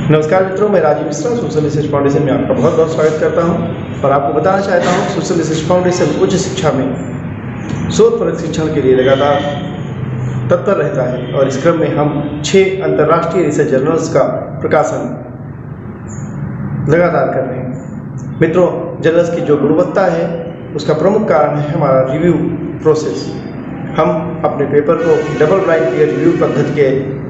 नमस्कार मित्रों, मैं Rajiv Mishra social research foundation में आपका बहुत बहुत स्वागत करता हूं और आपको बताना चाहता हूं सोशल रिसर्च फाउंडेशन उच्च शिक्षा में शोध परक शिक्षण के लिए लगातार तत्पर रहता है और इस क्रम में हम 6 अंतर्राष्ट्रीय रिसर्च जर्नल्स का प्रकाशन लगातार कर रहे हैं। मित्रों, जर्नल्स की जो गुणवत्ता है उसका प्रमुख कारण है हमारा रिव्यू प्रोसेस। हम अपने पेपर को डबल ब्लाइंड पीयर रिव्यू पद्धति के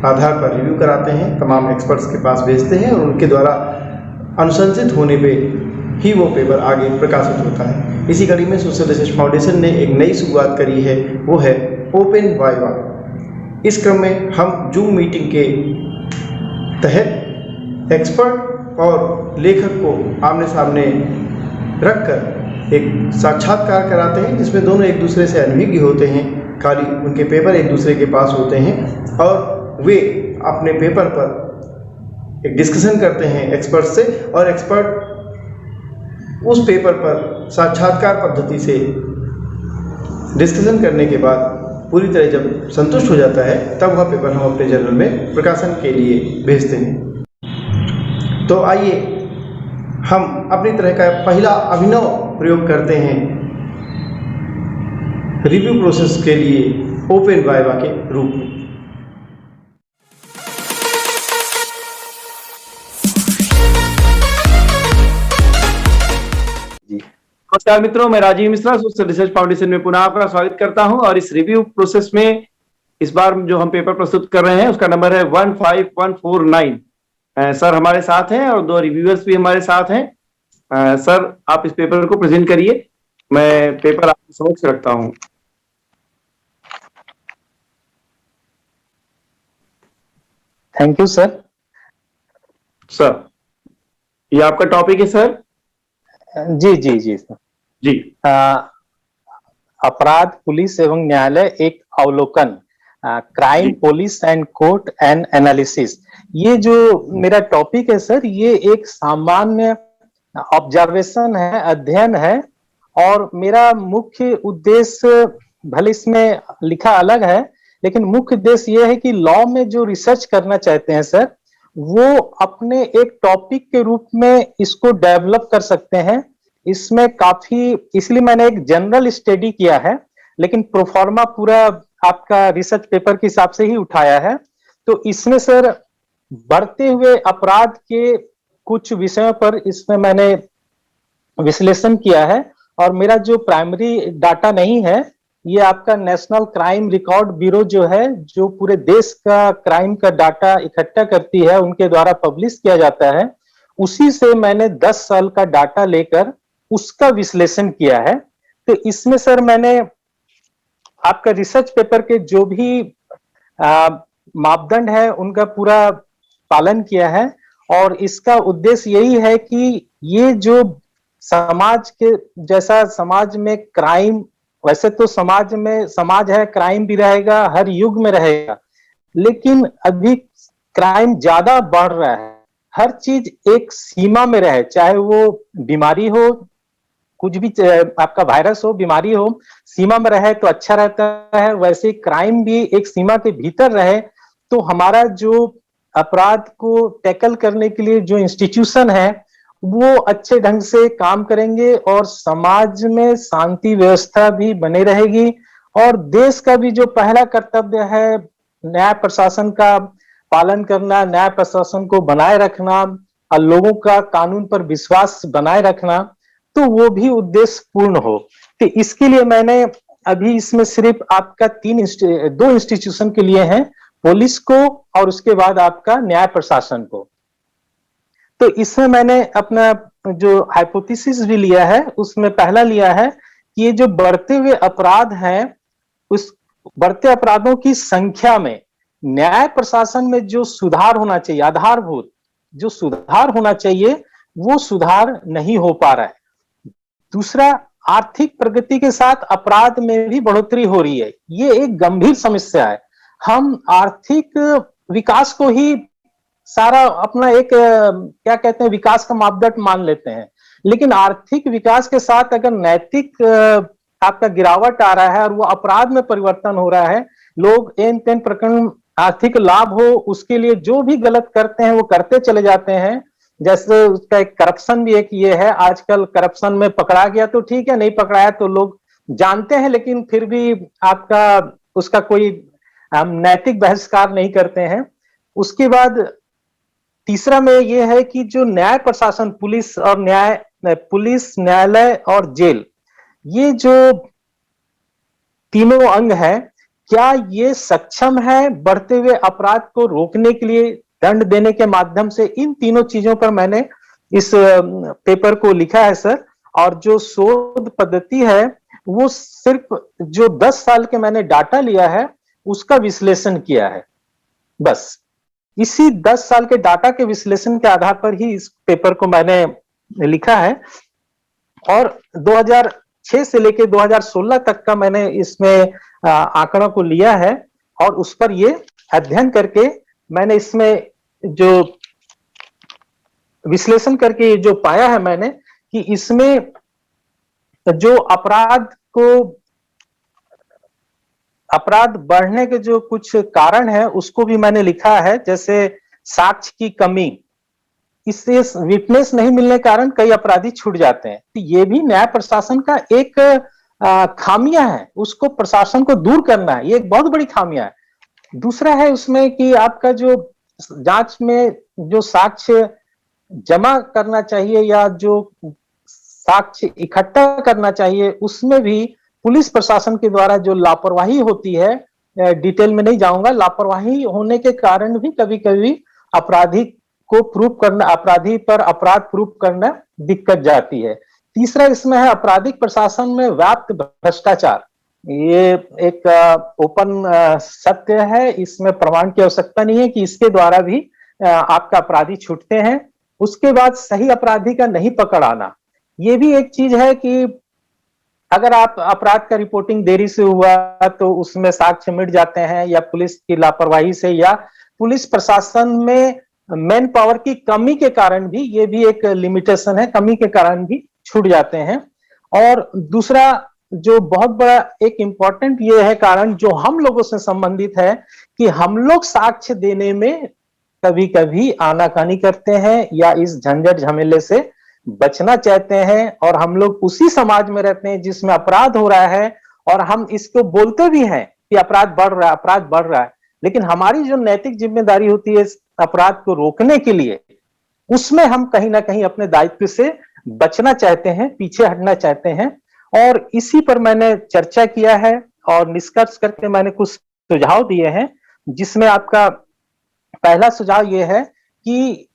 आधार पर रिव्यू कराते हैं, तमाम एक्सपर्ट्स के पास भेजते हैं और उनके द्वारा अनुशंसित होने पे ही वो पेपर आगे प्रकाशित होता है। इसी कड़ी में सोशल रिसर्च फाउंडेशन ने एक नई शुरुआत करी है, वो है ओपन वाइवा। इस क्रम में हम जूम मीटिंग के तहत एक्सपर्ट और लेखक को आमने सामने रखकर एक साक्षात्कार कराते हैं, जिसमें दोनों एक दूसरे से अनभिज्ञ होते हैं। खाली उनके पेपर एक दूसरे के पास होते हैं और वे अपने पेपर पर एक डिस्कशन करते हैं एक्सपर्ट से, और एक्सपर्ट उस पेपर पर साक्षात्कार पद्धति से डिस्कशन करने के बाद पूरी तरह जब संतुष्ट हो जाता है तब वह पेपर हम अपने जर्नल में प्रकाशन के लिए भेजते हैं। तो आइए हम अपनी तरह का पहला अभिनव प्रयोग करते हैं रिव्यू प्रोसेस के लिए ओपन वाइवा के रूप में। नमस्कार मित्रों, मैं Rajiv Mishra social research foundation में पुनः आपका स्वागत करता हूं और इस रिव्यू प्रोसेस में इस बार जो हम पेपर प्रस्तुत कर रहे हैं उसका नंबर है 15149। सर हमारे साथ हैं और 2 रिव्यूअर्स भी हमारे साथ हैं। सर आप इस पेपर को प्रेजेंट करिए, मैं पेपर आपके समक्ष रखता हूं। Thank you sir. सर ये आपका टॉपिक है सर? जी जी जी सर जी। अपराध, पुलिस एवं न्यायालय एक अवलोकन, crime, police and court and analysis. ये जो मेरा टॉपिक है सर, ये एक सामान्य ऑब्जर्वेशन है, अध्ययन है, और मेरा मुख्य उद्देश्य, भले इसमें लिखा अलग है, लेकिन मुख्य उद्देश्य ये है कि लॉ में जो रिसर्च करना चाहते हैं सर, वो अपने एक टॉपिक के रूप में इसको डेवलप कर सकते हैं। इसमें काफी, इसलिए मैंने एक जनरल स्टडी किया है, लेकिन प्रोफॉर्मा पूरा आपका रिसर्च पेपर के हिसाब से ही उठाया है। तो इसमें सर बढ़ते हुए अपराध के कुछ विषयों पर इसमें मैंने विश्लेषण किया है, और मेरा जो प्राइमरी डाटा नहीं है, ये आपका नेशनल क्राइम रिकॉर्ड ब्यूरो जो है, जो पूरे देश का क्राइम का डाटा इकट्ठा करती है, उनके द्वारा पब्लिश किया जाता है। उसी से मैंने 10 साल का डाटा लेकर उसका विश्लेषण किया है। तो इसमें सर मैंने आपका रिसर्च पेपर के जो भी मापदंड है उनका पूरा पालन किया है, और इसका उद्देश्य यही है कि ये जो समाज के जैसा, समाज में क्राइम, वैसे तो समाज है, क्राइम भी रहेगा, हर युग में रहेगा, लेकिन अभी क्राइम ज्यादा बढ़ रहा है। हर चीज एक सीमा में रहे, चाहे वो बीमारी हो, कुछ भी आपका वायरस हो, बीमारी हो, सीमा में रहे तो अच्छा रहता है। वैसे क्राइम भी एक सीमा के भीतर रहे तो हमारा जो अपराध को टैकल करने के लिए जो इंस्टीट्यूशन है वो अच्छे ढंग से काम करेंगे, और समाज में शांति व्यवस्था भी बने रहेगी। और देश का भी जो पहला कर्तव्य है न्याय प्रशासन का पालन करना, न्याय प्रशासन को बनाए रखना और लोगों का कानून पर विश्वास बनाए रखना, तो वो भी उद्देश्य पूर्ण हो। तो इसके लिए मैंने अभी इसमें सिर्फ आपका 2 इंस्टीट्यूशन के लिए हैं, पुलिस को और उसके बाद आपका न्याय प्रशासन को। तो इसमें मैंने अपना जो हाइपोथेसिस भी लिया है, उसमें पहला लिया है कि ये जो बढ़ते हुए अपराध हैं, उस बढ़ते अपराधों की संख्या में न्याय प्रशासन में जो सुधार होना चाहिए, आधारभूत जो सुधार होना चाहिए, वो सुधार नहीं हो पा रहा है। दूसरा, आर्थिक प्रगति के साथ अपराध में भी बढ़ोतरी हो रही है। ये एक गंभीर समस्या है। हम आर्थिक विकास को ही सारा अपना एक क्या कहते हैं विकास का मापदंड मान लेते हैं, लेकिन आर्थिक विकास के साथ अगर नैतिक आपका गिरावट आ रहा है और वो अपराध में परिवर्तन हो रहा है, लोग एन तेन प्रकरण आर्थिक लाभ हो, उसके लिए जो भी गलत करते हैं वो करते चले जाते हैं। जैसे उसका एक करप्शन भी एक ये है, आजकल करप्शन में पकड़ा गया तो ठीक है, नहीं पकड़ाया तो लोग जानते हैं लेकिन फिर भी आपका उसका कोई हम नैतिक बहिष्कार नहीं करते हैं। उसके बाद तीसरा में ये है कि जो न्याय प्रशासन, पुलिस, न्यायालय और जेल, ये जो तीनों अंग है, क्या ये सक्षम है बढ़ते हुए अपराध को रोकने के लिए दंड देने के माध्यम से? इन तीनों चीजों पर मैंने इस पेपर को लिखा है सर। और जो शोध पद्धति है वो सिर्फ जो 10 साल के मैंने डाटा लिया है उसका विश्लेषण किया है, बस इसी 10 साल के डाटा के विश्लेषण के आधार पर ही इस पेपर को मैंने लिखा है। और 2006 से लेकर 2016 तक का मैंने इसमें आंकड़ों को लिया है और उस पर ये अध्ययन करके मैंने इसमें जो विश्लेषण करके जो पाया है मैंने कि इसमें जो अपराध बढ़ने के जो कुछ कारण है उसको भी मैंने लिखा है। जैसे साक्ष्य की कमी, इससे विटनेस नहीं मिलने के कारण कई अपराधी छूट जाते हैं, तो ये भी न्याय प्रशासन का एक खामियां है, उसको प्रशासन को दूर करना है, ये एक बहुत बड़ी खामियां है। दूसरा है उसमें कि आपका जो जांच में जो साक्ष्य जमा करना चाहिए या जो साक्ष्य इकट्ठा करना चाहिए उसमें भी पुलिस प्रशासन के द्वारा जो लापरवाही होती है, डिटेल में नहीं जाऊंगा, लापरवाही होने के कारण भी कभी कभी अपराधी पर अपराध प्रूफ करना दिक्कत जाती है। तीसरा इसमें है आपराधिक प्रशासन में व्याप्त भ्रष्टाचार, ये एक ओपन सत्य है, इसमें प्रमाण की आवश्यकता नहीं है कि इसके द्वारा भी आपका अपराधी छूटते हैं। उसके बाद सही अपराधी का नहीं पकड़ आना, ये भी एक चीज है कि अगर आप अपराध का रिपोर्टिंग देरी से हुआ तो उसमें साक्ष्य मिट जाते हैं, या पुलिस की लापरवाही से या पुलिस प्रशासन में मैन पावर की कमी के कारण भी, ये भी एक लिमिटेशन है, कमी के कारण भी छूट जाते हैं। और दूसरा जो बहुत बड़ा एक इंपॉर्टेंट ये है कारण जो हम लोगों से संबंधित है कि हम लोग साक्ष्य देने में कभी कभी आनाकानी करते हैं या इस झंझट झमेले से बचना चाहते हैं, और हम लोग उसी समाज में रहते हैं जिसमें अपराध हो रहा है और हम इसको बोलते भी हैं कि अपराध बढ़ रहा है, लेकिन हमारी जो नैतिक जिम्मेदारी होती है अपराध को रोकने के लिए, उसमें हम कहीं ना कहीं अपने दायित्व से बचना चाहते हैं, पीछे हटना चाहते हैं। और इसी पर मैंने चर्चा किया है और निष्कर्ष करके मैंने कुछ सुझाव दिए हैं, जिसमें आपका पहला सुझाव यह है कि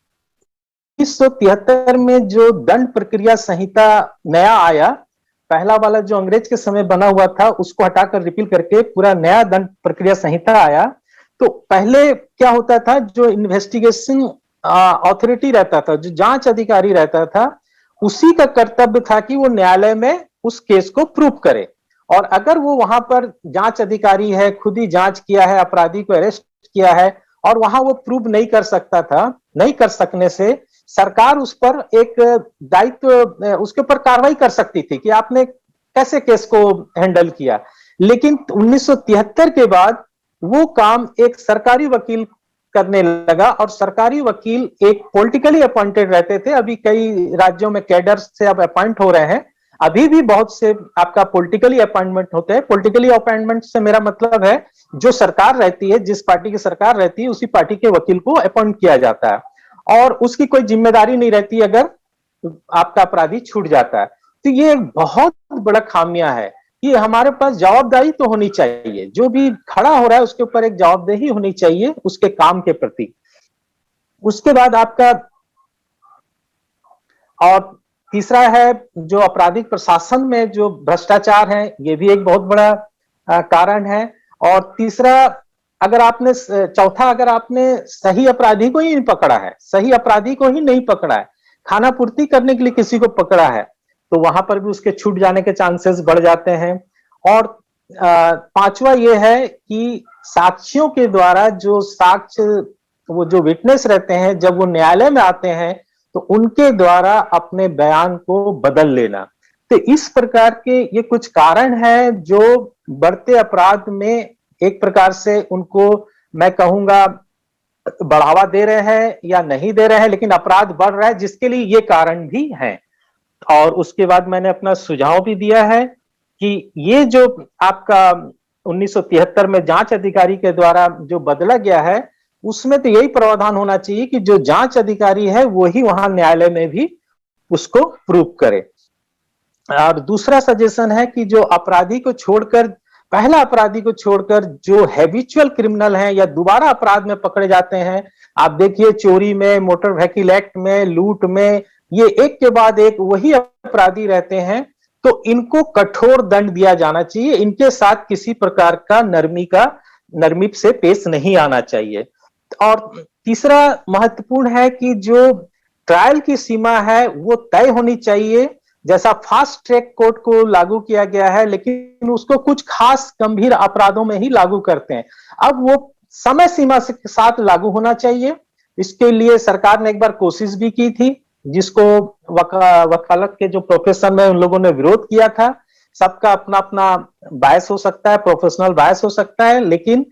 1973 में जो दंड प्रक्रिया संहिता नया आया, पहला वाला जो अंग्रेज के समय बना हुआ था उसको हटाकर रिपील करके पूरा नया दंड प्रक्रिया संहिता आया। तो पहले क्या होता था, जो इन्वेस्टिगेशन अथॉरिटी रहता था, जो जांच अधिकारी रहता था, उसी का कर्तव्य था कि वो न्यायालय में उस केस को प्रूव करे, और अगर वो वहां पर जांच अधिकारी है, खुद ही जांच किया है, अपराधी को अरेस्ट किया है और वहां वो प्रूव नहीं कर सकता था, नहीं कर सकने से सरकार उस पर एक दायित्व, उसके ऊपर कार्रवाई कर सकती थी कि आपने कैसे केस को हैंडल किया। लेकिन 1973 के बाद वो काम एक सरकारी वकील करने लगा, और सरकारी वकील एक पॉलिटिकली अपॉइंटेड रहते थे। अभी कई राज्यों में कैडर से अब अपॉइंट हो रहे हैं, अभी भी बहुत से आपका पॉलिटिकली अपॉइंटमेंट होते हैं। पॉलिटिकली अपॉइंटमेंट से मेरा मतलब है जो सरकार रहती है, जिस पार्टी की सरकार रहती है, उसी पार्टी के वकील को अपॉइंट किया जाता है और उसकी कोई जिम्मेदारी नहीं रहती अगर आपका अपराधी छूट जाता है। तो ये एक बहुत बड़ा खामियां है कि हमारे पास जवाबदारी तो होनी चाहिए, जो भी खड़ा हो रहा है उसके ऊपर एक जवाबदेही होनी चाहिए उसके काम के प्रति। उसके बाद आपका और तीसरा है जो आपराधिक प्रशासन में जो भ्रष्टाचार है, ये भी एक बहुत बड़ा कारण है। और तीसरा, चौथा, अगर आपने सही अपराधी को ही नहीं पकड़ा है, सही अपराधी को ही नहीं पकड़ा है, खाना पूर्ति करने के लिए किसी को पकड़ा है, तो वहां पर भी उसके छूट जाने के चांसेस बढ़ जाते हैं। और पांचवा ये है कि साक्ष्यों के द्वारा जो साक्ष्य, वो जो विटनेस रहते हैं, जब वो न्यायालय में आते हैं तो उनके द्वारा अपने बयान को बदल लेना। तो इस प्रकार के ये कुछ कारण हैं जो बढ़ते अपराध में एक प्रकार से उनको मैं कहूंगा बढ़ावा दे रहे हैं या नहीं दे रहे हैं, लेकिन अपराध बढ़ रहा है, जिसके लिए ये कारण भी है। और उसके बाद मैंने अपना सुझाव भी दिया है कि ये जो आपका 1973 में जांच अधिकारी के द्वारा जो बदला गया है, उसमें तो यही प्रावधान होना चाहिए कि जो जांच अधिकारी है वही वहां न्यायालय में भी उसको प्रूव करे। और दूसरा सजेशन है कि जो अपराधी को छोड़कर, पहला अपराधी को छोड़कर जो हैबिचुअल क्रिमिनल हैं या दोबारा अपराध में पकड़े जाते हैं, आप देखिए चोरी में, मोटर व्हीकल एक्ट में, लूट में, ये एक के बाद एक वही अपराधी रहते हैं, तो इनको कठोर दंड दिया जाना चाहिए। इनके साथ किसी प्रकार का नरमी से पेश नहीं आना चाहिए। और तीसरा महत्वपूर्ण है कि जो ट्रायल की सीमा है वो तय होनी चाहिए। जैसा फास्ट ट्रैक कोर्ट को लागू किया गया है, लेकिन उसको कुछ खास गंभीर अपराधों में ही लागू करते हैं। अब वो समय सीमा के साथ लागू होना चाहिए। इसके लिए सरकार ने एक बार कोशिश भी की थी, जिसको वकालत के जो प्रोफेशन में उन लोगों ने विरोध किया था। सबका अपना अपना बायस हो सकता है, प्रोफेशनल बायस हो सकता है, लेकिन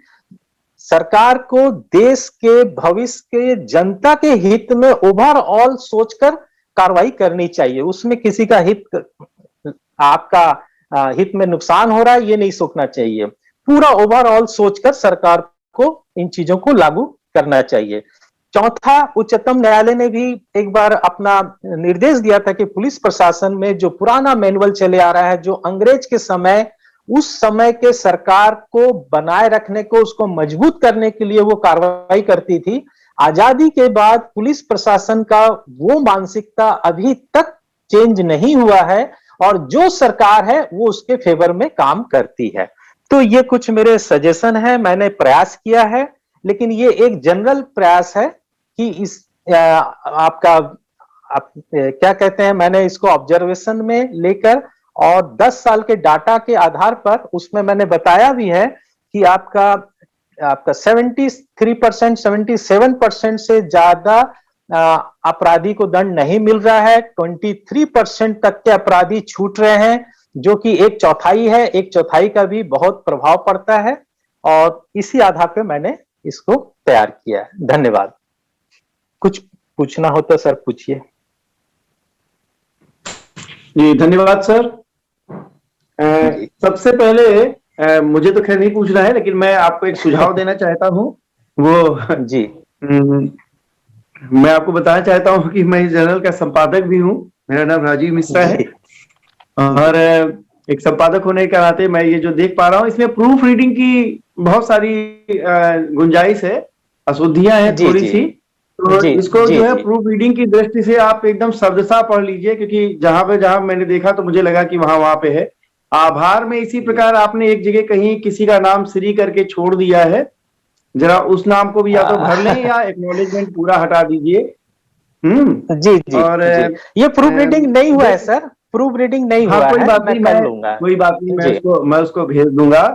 सरकार को देश के भविष्य के जनता के हित में ओवरऑल सोचकर कार्रवाई करनी चाहिए। उसमें किसी का हित, आपका हित में नुकसान हो रहा है, ये नहीं सोचना चाहिए। पूरा ओवरऑल सोचकर सरकार को इन चीजों को लागू करना चाहिए। चौथा, उच्चतम न्यायालय ने भी एक बार अपना निर्देश दिया था कि पुलिस प्रशासन में जो पुराना मैनुअल चले आ रहा है, जो अंग्रेज के समय, उस समय के सरकार को बनाए रखने को, उसको मजबूत करने के लिए वो कार्रवाई करती थी। आजादी के बाद पुलिस प्रशासन का वो मानसिकता अभी तक चेंज नहीं हुआ है, और जो सरकार है वो उसके फेवर में काम करती है। तो ये कुछ मेरे सजेशन है, मैंने प्रयास किया है, लेकिन ये एक जनरल प्रयास है कि इस आप क्या कहते हैं, मैंने इसको ऑब्जर्वेशन में लेकर और 10 साल के डाटा के आधार पर, उसमें मैंने बताया भी है कि आपका 73%, 77% से ज्यादा अपराधी को दंड नहीं मिल रहा है। 23% तक के अपराधी छूट रहे हैं, जो कि एक चौथाई है। एक चौथाई का भी बहुत प्रभाव पड़ता है, और इसी आधार पे मैंने इसको तैयार किया है। धन्यवाद। कुछ पूछना हो तो सर पूछिए। जी धन्यवाद सर। सबसे पहले मुझे तो खैर नहीं पूछना है, लेकिन मैं आपको एक सुझाव देना चाहता हूँ। वो जी मैं आपको बताना चाहता हूँ कि मैं इस जर्नल का संपादक भी हूँ। मेरा नाम राजीव मिश्रा है, और एक संपादक होने के नाते मैं ये जो देख पा रहा हूँ, इसमें प्रूफ रीडिंग की बहुत सारी गुंजाइश है, अशुद्धियां हैं थोड़ी सी। तो इसको जो है प्रूफ रीडिंग की दृष्टि से आप एकदम शब्दशः पढ़ लीजिए, क्योंकि जहां मैंने देखा तो मुझे लगा कि वहां पे है। आभार में इसी प्रकार आपने एक जगह कहीं किसी का नाम श्री करके छोड़ दिया है, जरा उस नाम को भी या तो भर लें या एक्नॉलेजमेंट पूरा हटा दीजिए। जी और ये प्रूफ रीडिंग नहीं हुआ है सर, प्रूफ रीडिंग नहीं हुआ है। कोई बात नहीं, मैं उसको भेज दूंगा।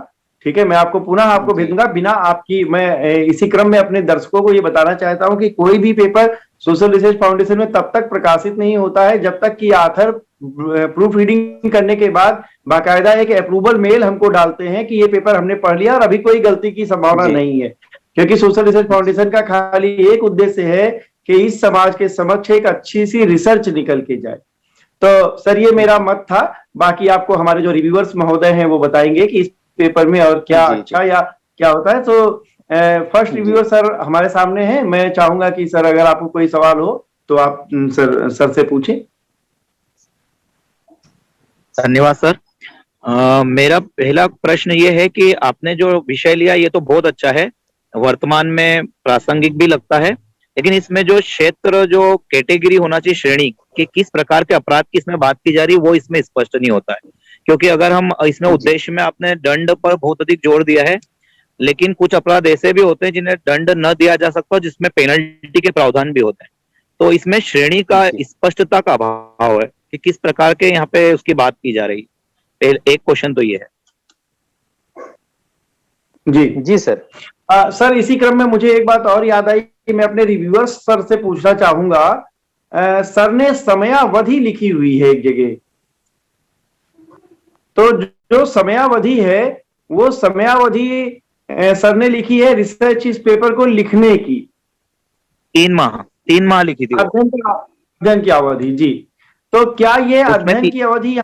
ठीक है, मैं आपको पुनः भेज दूंगा। बिना आपकी, मैं इसी क्रम में अपने दर्शकों को ये बताना चाहता हूं कि कोई भी पेपर सोशल रिसर्च फाउंडेशन में तब तक प्रकाशित नहीं होता है जब तक कि ऑथर प्रूफ रीडिंग करने के बाद बाकायदा एक अप्रूवल मेल हमको डालते हैं कि ये पेपर हमने पढ़ लिया और अभी कोई गलती की संभावना नहीं है। क्योंकि सोशल रिसर्च फाउंडेशन का खाली एक उद्देश्य है कि इस समाज के समक्ष एक अच्छी सी रिसर्च निकल के जाए। तो सर ये मेरा मत था, बाकी आपको हमारे जो रिव्यूअर्स महोदय हैं वो बताएंगे कि इस पेपर में और क्या अच्छा या क्या होता है। तो फर्स्ट रिव्यूअर सर हमारे सामने हैं। मैं चाहूंगा कि सर अगर आपको कोई सवाल हो तो आप सर से पूछें। धन्यवाद सर। मेरा पहला प्रश्न ये है कि आपने जो विषय लिया ये तो बहुत अच्छा है, वर्तमान में प्रासंगिक भी लगता है, लेकिन इसमें जो क्षेत्र, जो कैटेगरी होना चाहिए, श्रेणी कि किस प्रकार के अपराध की इसमें बात की जा रही है, वो इसमें स्पष्ट नहीं होता है। क्योंकि अगर हम इसमें उद्देश्य में आपने दंड पर बहुत अधिक जोर दिया है, लेकिन कुछ अपराध ऐसे भी होते हैं जिन्हें दंड न दिया जा सकता, जिसमें पेनल्टी के प्रावधान भी होते हैं। तो इसमें श्रेणी का स्पष्टता का अभाव है कि किस प्रकार के यहाँ पे उसकी बात की जा रही है। एक क्वेश्चन तो ये है। जी सर। सर इसी क्रम में मुझे एक बात और याद आई कि मैं अपने रिव्यूअर्स सर से पूछना चाहूंगा। सर ने समयावधि लिखी हुई है एक जगह, तो जो समयावधि है वो समयावधि सर ने लिखी है रिसर्च इस पेपर को लिखने की 3 माह लिखी थी वो। अध्ययन की अवधि जी। तो क्या ये उसमें अध्ययन की अवधि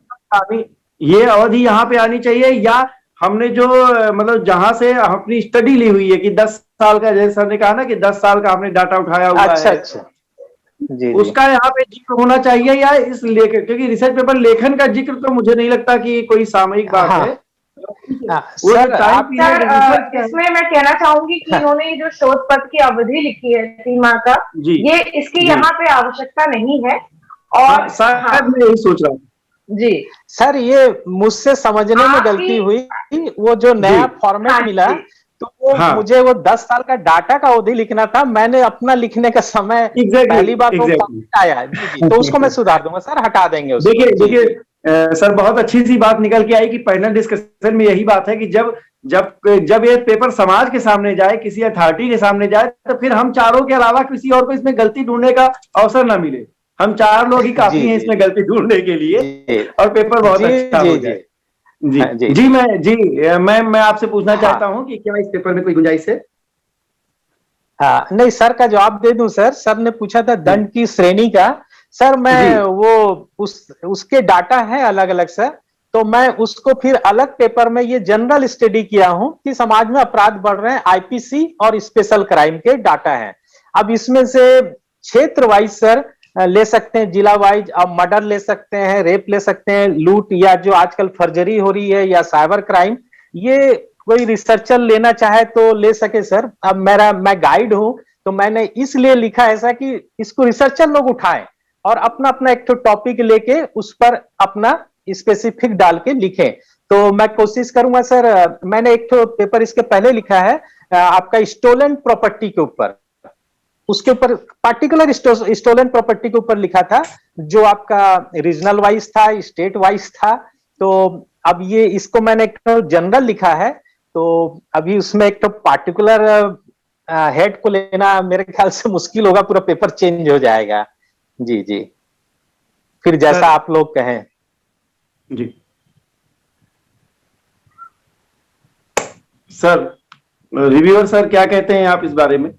ये अवधि यहाँ पे आनी चाहिए, या हमने जो मतलब जहां से अपनी स्टडी ली हुई है कि 10 साल का, जैसे सर ने कहा ना कि 10 साल का हमने डाटा उठाया हुआ अच्छा है, अच्छा, जी उसका यहाँ पे जिक्र होना चाहिए, या इस लेखन, क्योंकि रिसर्च पेपर लेखन का जिक्र तो मुझे नहीं लगता कि कोई सामयिक बात हाँ है। हाँ, वो जो सर टाइम आप पीरियड सर रिसर्च का है। इसमें मैं कहना चाहूंगी कि हाँ, इन्होंने ये जो शोध पत्र की अवधि लिखी है 3 माह का, जी ये इसकी जी यहाँ पे आवश्यकता नहीं है। हाँ, और शायद हाँ मैं यही सोच रहा हूँ। जी, सर ये मुझसे समझने में गलती आपकी हुई, वो जो जी नया फॉर्मेट हाँ मिला, जी, तो वो हाँ, मुझे वो 10 साल का डाटा का अवधि लिखना था, मैंने अपना लिखने का समय एग्जैक्टली पहली बार तो एग्जैक्टली। फॉर्मेट आया है। जी जी, तो उसको मैं सुधार दूंगा सर, हटा देंगे उसको। देखिए जी देखिए, जी सर बहुत अच्छी सी बात निकल के आई कि पैनल डिस्कशन में यही बात है कि जब जब जब ये पेपर समाज के सामने जाए, किसी अथॉरिटी के सामने जाए, तो फिर हम चारों के अलावा किसी और को इसमें गलती ढूंढने का अवसर ना मिले। हम 4 लोग ही काफी जी हैं जी इसमें गलती ढूंढने के लिए, जी और पेपर बहुत जी अच्छा जी हो जी जाए। जी हाँ, जी जी, मैं आपसे पूछना हाँ चाहता हूँ कि क्या इस पेपर में कोई गुंजाइश है? हाँ, नहीं सर का जवाब दे दूं सर। सर ने पूछा था जी दंड की श्रेणी का, सर जी मैं वो उसके डाटा है अलग अलग सर, तो मैं उसको फिर अलग पेपर में ये जनरल स्टडी किया हूं कि समाज में अपराध बढ़ रहे हैं, आईपीसी और स्पेशल क्राइम के डाटा है। अब इसमें से क्षेत्र वाइज सर ले सकते हैं, जिला वाइज, अब मर्डर ले सकते हैं, रेप ले सकते हैं, लूट, या जो आजकल फर्जरी हो रही है, या साइबर क्राइम, ये कोई रिसर्चर लेना चाहे तो ले सके सर। अब मैं गाइड हूं, तो मैंने इसलिए लिखा ऐसा कि इसको रिसर्चर लोग उठाएं और अपना अपना एक तो टॉपिक लेके उस पर अपना स्पेसिफिक डाल के लिखें। तो मैं कोशिश करूंगा सर। मैंने एक तो पेपर इसके पहले लिखा है आपका स्टोलन प्रॉपर्टी के ऊपर, उसके ऊपर पार्टिकुलर स्टोलन प्रॉपर्टी के ऊपर लिखा था, जो आपका रीजनल वाइज था, स्टेट वाइज था। तो अब ये इसको मैंने एक तो जनरल लिखा है, तो अभी उसमें एक तो पार्टिकुलर हेड को लेना मेरे ख्याल से मुश्किल होगा, पूरा पेपर चेंज हो जाएगा। जी जी, फिर जैसा सर आप लोग कहें। जी सर, रिव्यूअर सर क्या कहते हैं आप इस बारे में?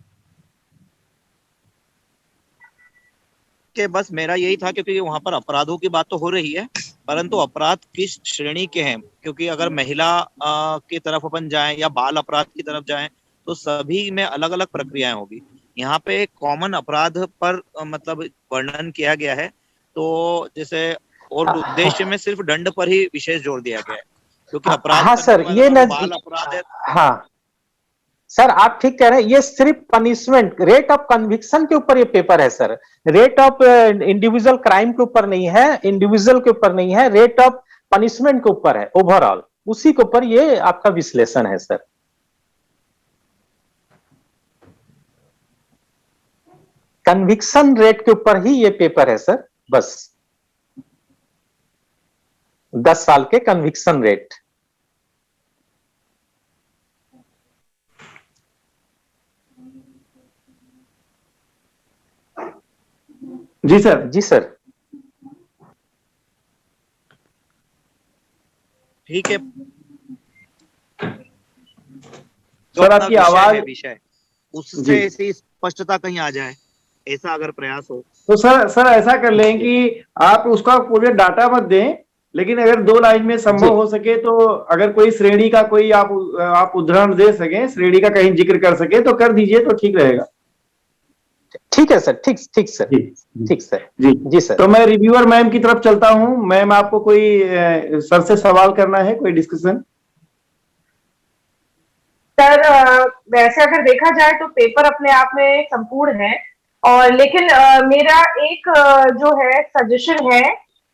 कि बस मेरा यही था, क्योंकि वहां पर अपराधों की बात तो हो रही है, परंतु अपराध किस श्रेणी के हैं, क्योंकि अगर महिला की तरफ अपन जाएं या बाल अपराध की तरफ जाएं तो सभी में अलग अलग प्रक्रियाएं होगी। यहाँ पे कॉमन अपराध पर मतलब वर्णन किया गया है, तो जैसे और उद्देश्य में सिर्फ दंड पर ही विशेष जोर दिया गया है, क्योंकि अपराध हाँ करने सर, वाला ये अगर न, बाल अपराध है। हाँ सर आप ठीक कह रहे हैं, ये सिर्फ पनिशमेंट, रेट ऑफ कन्विक्शन के ऊपर ये पेपर है sir. Rate of individual crime के ऊपर नहीं है, इंडिविजुअल के ऊपर नहीं है, रेट ऑफ पनिशमेंट के ऊपर है, ओवरऑल उसी के ऊपर ये आपका विश्लेषण है सर। कन्विक्शन रेट के ऊपर ही ये पेपर है सर, बस 10 साल के कन्विक्शन रेट। जी सर। जी सर। ठीक है सर आपकी आवाज, विषय उससे ऐसी स्पष्टता कहीं आ जाए, ऐसा अगर प्रयास हो तो सर ऐसा कर लें कि आप उसका पूरे डाटा मत दें, लेकिन अगर 2 लाइन में संभव हो सके तो अगर कोई श्रेणी का कोई आप उदाहरण दे सकें, श्रेणी का कहीं जिक्र कर सके तो कर दीजिए, तो ठीक रहेगा। ठीक है सर, ठीक ठीक सर, जी ठीक सर। जी जी सर। तो मैं रिव्यूअर मैम की तरफ चलता हूं। मैम आपको कोई सर से सवाल करना है, कोई डिस्कशन? सर वैसे अगर देखा जाए तो पेपर अपने आप में संपूर्ण है, और लेकिन मेरा एक जो है सजेशन है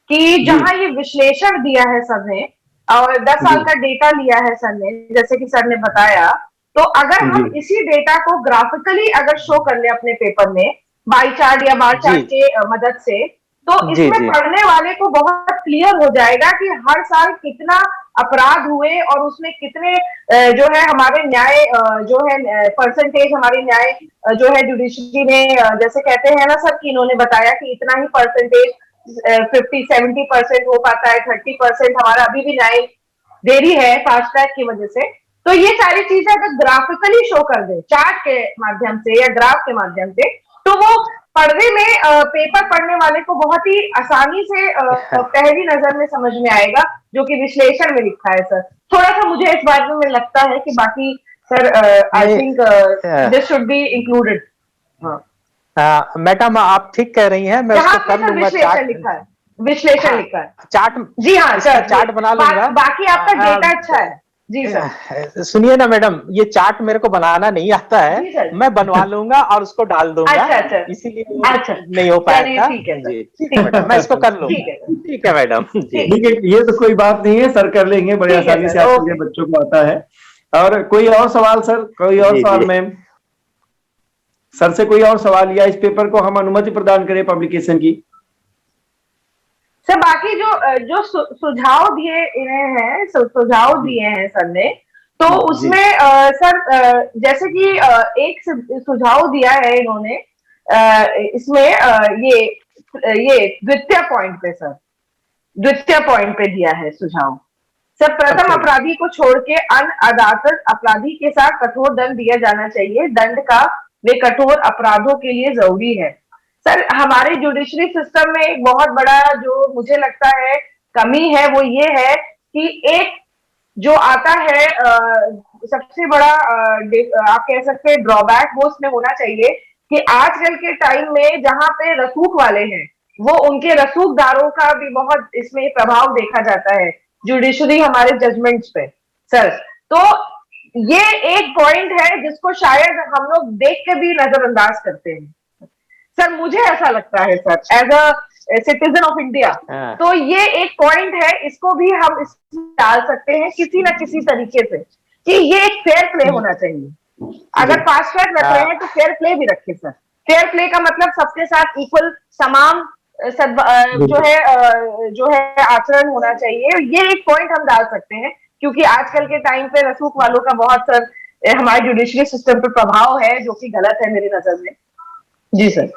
कि जहां ये विश्लेषण दिया है सर ने और 10 साल का डेटा लिया है सर ने, जैसे कि सर ने बताया, तो अगर हम इसी डेटा को ग्राफिकली अगर शो कर ले अपने पेपर में बाई चार्ट या बार चार्ट के मदद से, तो इसमें पढ़ने वाले को बहुत क्लियर हो जाएगा कि हर साल कितना अपराध हुए और उसमें कितने जो है हमारे न्याय जो है परसेंटेज, हमारे न्याय जो है जुडिशरी ने जैसे कहते हैं ना सर कि इन्होंने बताया कि इतना ही परसेंटेज 50-70% हो पाता है, 30% हमारा अभी भी न्याय देरी है फास्ट ट्रैक की वजह से। तो ये सारी चीजें अगर ग्राफिकली शो कर दे चार्ट के माध्यम से या ग्राफ के माध्यम से, तो वो पर्दे में पेपर पढ़ने वाले को बहुत ही आसानी से पहली नजर में समझ में आएगा, जो कि विश्लेषण में लिखा है सर। थोड़ा सा मुझे इस बारे में लगता है कि बाकी sir I think this should be included. Madam आप ठीक कह रही हैं, मैं उसको कर लूंगा। विश्लेषण लिखा है, विश्लेषण लिखा है चार्ट। जी हाँ सर, चार्ट बना लूंगा। बाकी आपका डेटा अच्छा है जी सर। सुनिए ना मैडम, ये चार्ट मेरे को बनाना नहीं आता है, मैं बनवा लूंगा और उसको डाल दूंगा। अच्छा, इसीलिए नहीं हो पाया था। ठीक है सर, ठीक है मैडम, मैं इसको कर लूंगा। ठीक है मैडम जी। ठीक है, ये तो कोई बात नहीं है सर, कर लेंगे बड़े आसानी से, आपके बच्चों को आता है। और कोई और सवाल सर, कोई और सवाल मैम? सर से कोई और सवाल, या इस पेपर को हम अनुमति प्रदान करें पब्लिकेशन की? सर बाकी जो सुझाव दिए इन्हें हैं, सुझाव दिए हैं सर ने, तो उसमें सर जैसे कि एक सुझाव दिया है इन्होंने इसमें ये द्वितीय पॉइंट पे सर, द्वितीय पॉइंट पे दिया है सुझाव सर। प्रथम अपराधी को छोड़ के अन्य अदालत अपराधी के साथ कठोर दंड दिया जाना चाहिए। दंड का वे कठोर अपराधों के लिए जरूरी है। सर हमारे जुडिशरी सिस्टम में एक बहुत बड़ा जो मुझे लगता है कमी है, वो ये है कि एक जो आता है सबसे बड़ा आप कह सकते हैं ड्रॉबैक, वो उसमें होना चाहिए कि आजकल के टाइम में जहां पे रसूख वाले हैं, वो उनके रसूखदारों का भी बहुत इसमें प्रभाव देखा जाता है जुडिशरी हमारे जजमेंट्स पे सर। तो ये एक पॉइंट है जिसको शायद हम लोग देख के भी नजरअंदाज करते हैं सर, मुझे ऐसा लगता है sir as a citizen of India. तो ये एक पॉइंट है, इसको भी हम डाल सकते हैं किसी न किसी तरीके से, कि ये एक फेयर प्ले होना चाहिए। अगर फास्ट ट्रैक रख रहे हैं तो फेयर प्ले भी रखे सर। फेयर प्ले का मतलब सबके साथ इक्वल समान जो है आचरण होना चाहिए। ये एक पॉइंट हम डाल सकते हैं, क्योंकि आजकल के टाइम पे रसूख वालों का बहुत सर हमारे जुडिशरी सिस्टम पे प्रभाव है, जो कि गलत है मेरी नजर में। जी सर।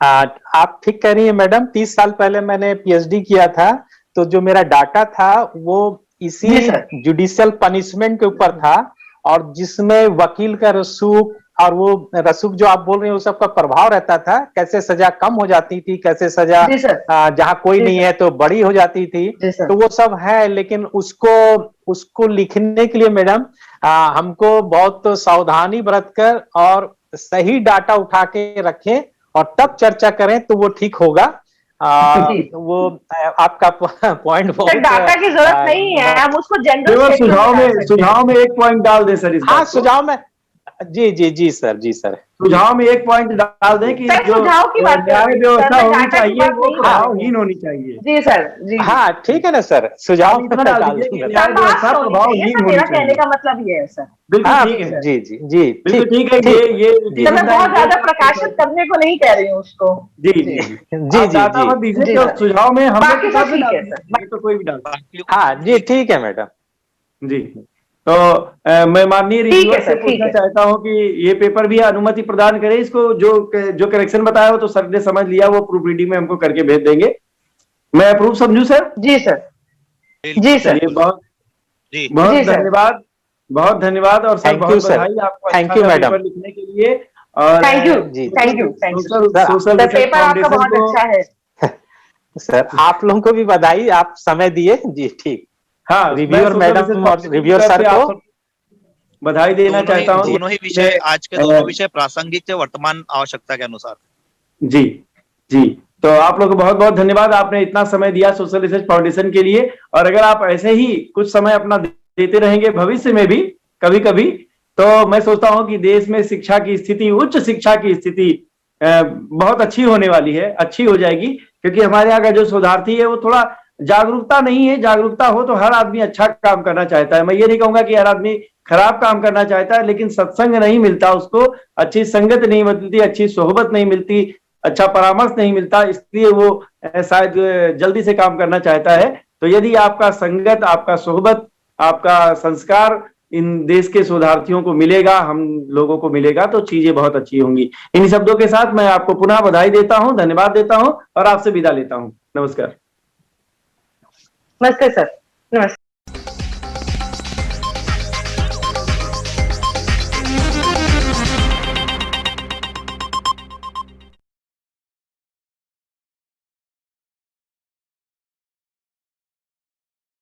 आप ठीक कह रही हैं मैडम। 30 साल पहले मैंने पीएचडी किया था, तो जो मेरा डाटा था वो इसी जुडिशियल पनिशमेंट के ऊपर था, और जिसमें वकील का रसूख और वो रसूख जो आप बोल रहे हैं वो सबका प्रभाव रहता था। कैसे सजा कम हो जाती थी, कैसे सजा जहां कोई नहीं है तो बड़ी हो जाती थी, तो वो सब है। लेकिन उसको लिखने के लिए मैडम हमको बहुत सावधानी बरतकर और सही डाटा उठा के रखें और तब चर्चा करें तो वो ठीक होगा। वो आपका पॉइंट बहुत डाटा की जरूरत नहीं है, हम उसको जनरल सुझाव में एक पॉइंट डाल दें सर। हाँ सुझाव में जी सर सुझाव में एक पॉइंट डाल दें कि जो न्याय व्यवस्था होनी चाहिए वो प्रभावहीन होनी चाहिए। जी सर जी। हाँ ठीक है ना सर, सुझाव में डाल दीजिए न्याय व्यवस्था प्रभावहीन होनी चाहिए। कहने का मतलब ये है सर। बिल्कुल ठीक है। जी बिल्कुल ठीक है। ये मैं बहुत ज्यादा प्रकाशित करने को नहीं कह रही हूँ उसको। जी सुझाव में हम तो कोई भी डाल। हाँ जी ठीक है मैडम जी। तो मैं माननीय रिव्यूअर से पूछना चाहता हूं कि ये पेपर भी अनुमति प्रदान करे। इसको जो करेक्शन बताया वो तो सर ने समझ लिया, वो प्रूफ रीडिंग में हमको करके भेज देंगे। मैं अप्रूव समझू सर? जी सर जी सर। बहुत धन्यवाद, बहुत धन्यवाद। और सर बहुत बधाई आपको, थैंक यू मैडम लिखने के लिए। और थैंक यू सोशल पेपर आपका बहुत अच्छा है सर। आप लोगों को भी बधाई, आप समय दिए जी। ठीक। हाँ, रिव्यूअर मैडम और रिव्यूअर सर को बधाई देना चाहता हूँ। दोनों ही विषय, आज के दोनों विषय प्रासंगिक थे वर्तमान आवश्यकता के अनुसार। जी जी। तो आप लोग को बहुत बहुत धन्यवाद, आपने इतना समय दिया सोशल रिसर्च फाउंडेशन के लिए। और अगर आप ऐसे ही कुछ समय अपना देते रहेंगे भविष्य में भी कभी कभी, तो मैं सोचता हूँ कि देश में शिक्षा की स्थिति, उच्च शिक्षा की स्थिति बहुत अच्छी होने वाली है, अच्छी हो जाएगी। क्योंकि हमारे यहाँ का जो शोधार्थी है वो थोड़ा जागरूकता नहीं है। जागरूकता हो तो हर आदमी अच्छा काम करना चाहता है। मैं ये नहीं कहूंगा कि हर आदमी खराब काम करना चाहता है, लेकिन सत्संग नहीं मिलता उसको, अच्छी संगत नहीं मिलती, अच्छी सोहबत नहीं मिलती, अच्छा परामर्श नहीं मिलता, इसलिए वो शायद जल्दी से काम करना चाहता है। तो यदि आपका संगत, आपका सोहबत, आपका संस्कार इन देश के शोधार्थियों को मिलेगा, हम लोगों को मिलेगा, तो चीजें बहुत अच्छी होंगी। इन शब्दों के साथ मैं आपको पुनः बधाई देता हूं, धन्यवाद देता हूं और आपसे विदा लेता हूं। नमस्कार। नमस्ते सर। नमस्ते।